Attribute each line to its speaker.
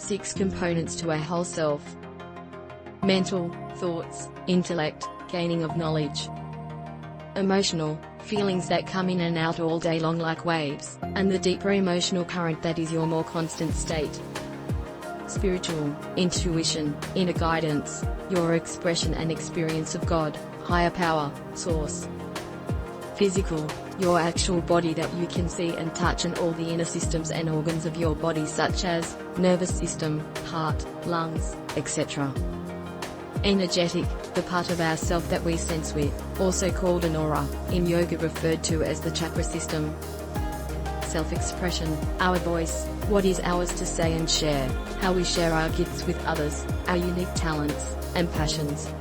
Speaker 1: 6 components to a whole self. Mental, thoughts, intellect, gaining of knowledge. Emotional, feelings that come in and out all day long like waves, and the deeper emotional current that is your more constant state. Spiritual, intuition, inner guidance, your expression and experience of God, higher power, source. Physical, your actual body that you can see and touch, and all the inner systems and organs of your body such as nervous system, heart, lungs, etc. Energetic, the part of ourself that we sense with, also called an aura, in yoga referred to as the chakra system. Self-expression, our voice, what is ours to say and share, how we share our gifts with others, our unique talents and passions.